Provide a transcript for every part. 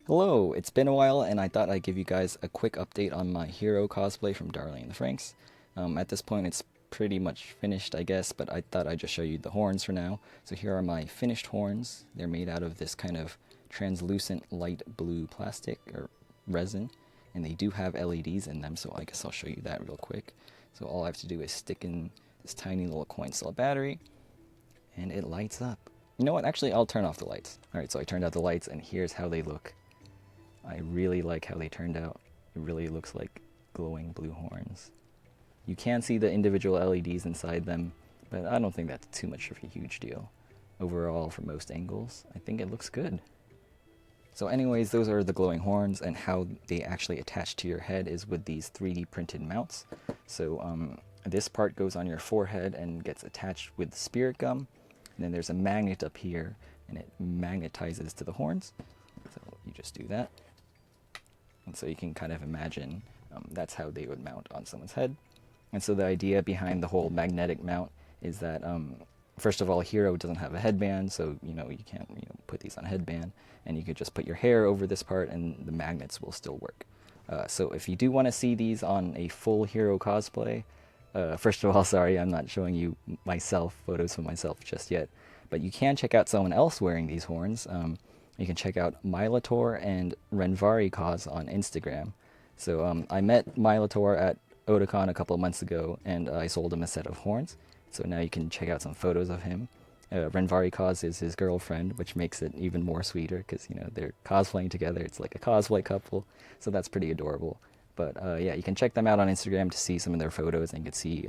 Hello, it's been a while and I thought I'd give you guys a quick update on my Hiro cosplay from Darling and the Franxx. At this point it's pretty much finished I guess, but I thought I'd just show you the horns for now. So here are my finished horns. They're made out of this kind of translucent light blue plastic or resin, and they do have LEDs in them, so I guess I'll show you that real quick. So all I have to do is stick in this tiny little coin cell battery and it lights up. You know what, actually I'll turn off the lights. Alright, so I turned out the lights and here's how they look. I really like how they turned out. It really looks like glowing blue horns. You can see the individual LEDs inside them, but I don't think that's too much of a huge deal. Overall, from most angles, I think it looks good. So anyways, those are the glowing horns, and how they actually attach to your head is with these 3D printed mounts. So this part goes on your forehead and gets attached with spirit gum, and then there's a magnet up here, and it magnetizes to the horns. So you just do that. And so you can kind of imagine that's how they would mount on someone's head. And so the idea behind the whole magnetic mount is that, first of all, Hiro doesn't have a headband, so you can't put these on a headband. And you could just put your hair over this part, and the magnets will still work. So if you do want to see these on a full Hiro cosplay, first of all, sorry, I'm not showing you photos of myself just yet, but you can check out someone else wearing these horns. You can check out Milator and Renvari Cause on Instagram. So I met Milator at Otakon a couple of months ago, and I sold him a set of horns. So now you can check out some photos of him. Renvari Cause is his girlfriend, which makes it even more sweeter because they're cosplaying together. It's like a cosplay couple, so that's pretty adorable. But yeah, you can check them out on Instagram to see some of their photos, and you can see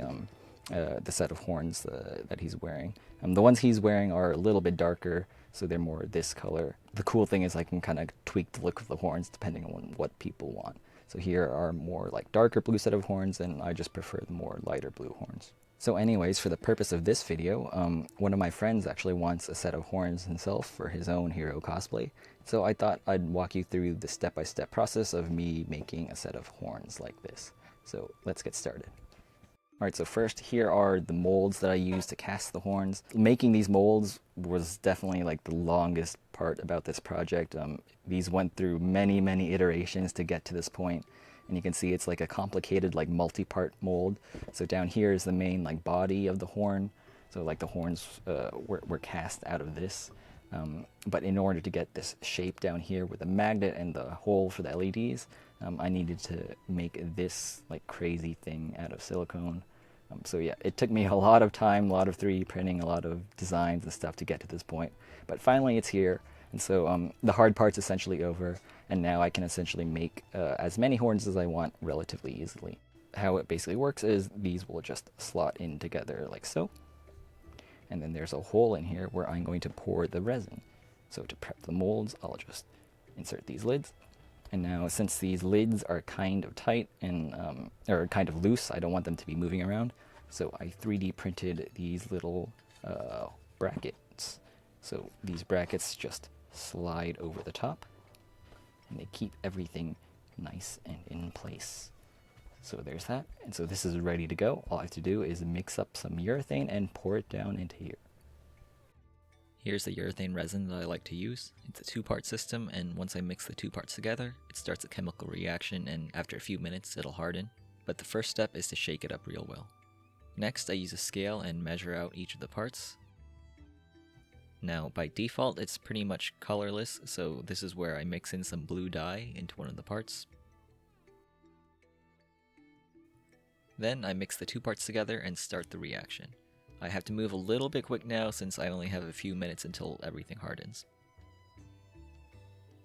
the set of horns that he's wearing. The ones he's wearing are a little bit darker, so they're more this color. The cool thing is I can kind of tweak the look of the horns depending on what people want. So here are more like darker blue set of horns, and I just prefer the more lighter blue horns. So anyways, for the purpose of this video, one of my friends actually wants a set of horns himself for his own Hiro cosplay. So I thought I'd walk you through the step-by-step process of me making a set of horns like this. So let's get started. Alright, so first here are the molds that I used to cast the horns. Making these molds was definitely like the longest part about this project. These went through many iterations to get to this point. And you can see it's like a complicated like multi-part mold. So down here is the main like body of the horn. So like the horns were cast out of this. But in order to get this shape down here with the magnet and the hole for the LEDs, I needed to make this like crazy thing out of silicone. So yeah, it took me a lot of time, a lot of 3D printing, a lot of designs and stuff to get to this point. But finally it's here. And so the hard part's essentially over, and now I can essentially make as many horns as I want relatively easily. How it basically works is these will just slot in together like so. And then there's a hole in here where I'm going to pour the resin. So to prep the molds, I'll just insert these lids. And now since these lids are kind of tight and or kind of loose, I don't want them to be moving around. So I 3D printed these little brackets. So these brackets just slide over the top, and they keep everything nice and in place. So there's that. And so this is ready to go. All I have to do is mix up some urethane and pour it down into here. Here's the urethane resin that I like to use. It's a two-part system, and once I mix the two parts together, it starts a chemical reaction, and after a few minutes it'll harden. But the first step is to shake it up real well. Next, I use a scale and measure out each of the parts. Now, by default, it's pretty much colorless, so this is where I mix in some blue dye into one of the parts. Then I mix the two parts together and start the reaction. I have to move a little bit quick now since I only have a few minutes until everything hardens.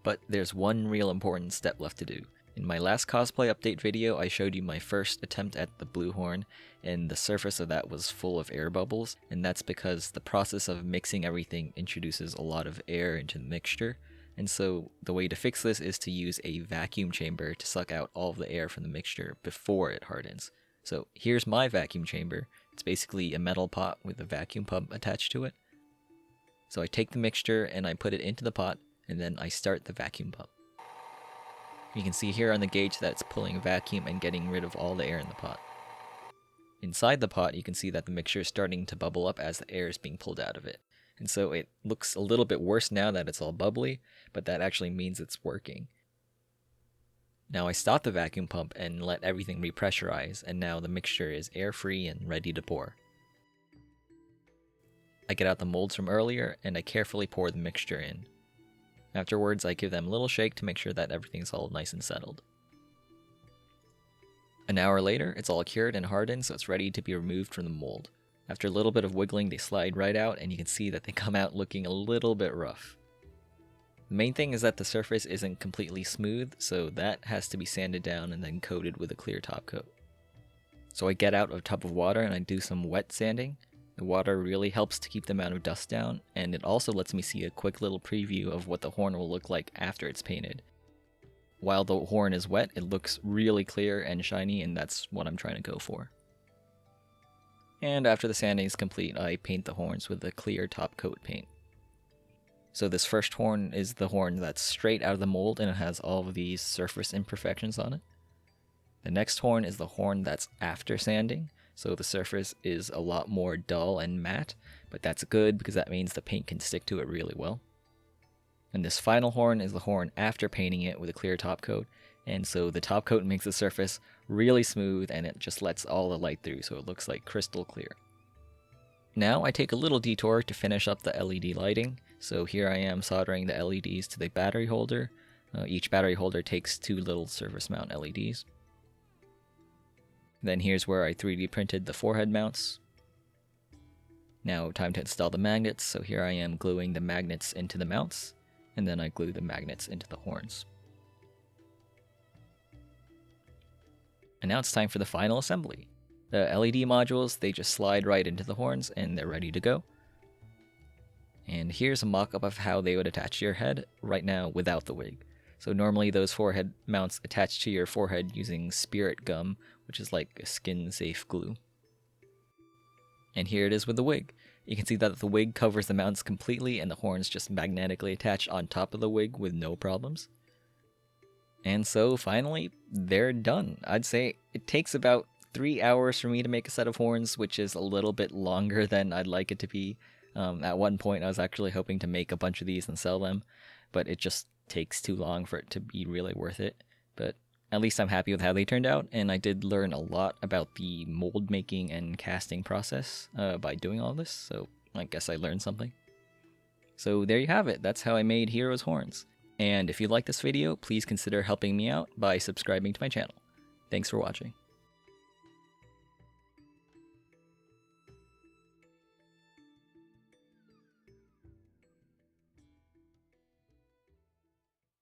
But there's one real important step left to do. In my last cosplay update video, I showed you my first attempt at the blue horn, and the surface of that was full of air bubbles, and that's because the process of mixing everything introduces a lot of air into the mixture, and so the way to fix this is to use a vacuum chamber to suck out all of the air from the mixture before it hardens. So here's my vacuum chamber. It's basically a metal pot with a vacuum pump attached to it. So I take the mixture and I put it into the pot, and then I start the vacuum pump. You can see here on the gauge that it's pulling vacuum and getting rid of all the air in the pot. Inside the pot, you can see that the mixture is starting to bubble up as the air is being pulled out of it. and so it looks a little bit worse now that it's all bubbly, but that actually means it's working. Now I stopped the vacuum pump and let everything repressurize, and now the mixture is air-free and ready to pour. I get out the molds from earlier, and I carefully pour the mixture in. Afterwards, I give them a little shake to make sure that everything's all nice and settled. An hour later, it's all cured and hardened, so it's ready to be removed from the mold. After a little bit of wiggling, they slide right out, and you can see that they come out looking a little bit rough. The main thing is that the surface isn't completely smooth, so that has to be sanded down and then coated with a clear top coat. So I get out a tub of water and I do some wet sanding. The water really helps to keep the amount of dust down, and it also lets me see a quick little preview of what the horn will look like after it's painted. While the horn is wet, it looks really clear and shiny, and that's what I'm trying to go for. And after the sanding is complete, I paint the horns with a clear top coat paint. So this first horn is the horn that's straight out of the mold, and it has all of these surface imperfections on it. The next horn is the horn that's after sanding, so the surface is a lot more dull and matte, but that's good because that means the paint can stick to it really well. And this final horn is the horn after painting it with a clear top coat, and so the top coat makes the surface really smooth and it just lets all the light through, so it looks like crystal clear. Now I take a little detour to finish up the LED lighting, so here I am soldering the LEDs to the battery holder. Each battery holder takes 2 little surface mount LEDs. Then here's where I 3D printed the forehead mounts. Now time to install the magnets, so here I am gluing the magnets into the mounts, and then I glue the magnets into the horns. And now it's time for the final assembly. The LED modules, they just slide right into the horns and they're ready to go. And here's a mock-up of how they would attach to your head right now without the wig. So normally those forehead mounts attach to your forehead using spirit gum, which is like a skin-safe glue. And here it is with the wig. You can see that the wig covers the mounts completely and the horns just magnetically attach on top of the wig with no problems. And so finally, they're done. I'd say it takes about 3 hours for me to make a set of horns, which is a little bit longer than I'd like it to be. At one point I was actually hoping to make a bunch of these and sell them, but it just takes too long for it to be really worth it. But at least I'm happy with how they turned out, and I did learn a lot about the mold making and casting process by doing all this, so I guess I learned something. So there you have it, that's how I made Hiro's horns. And if you like this video, please consider helping me out by subscribing to my channel. Thanks for watching.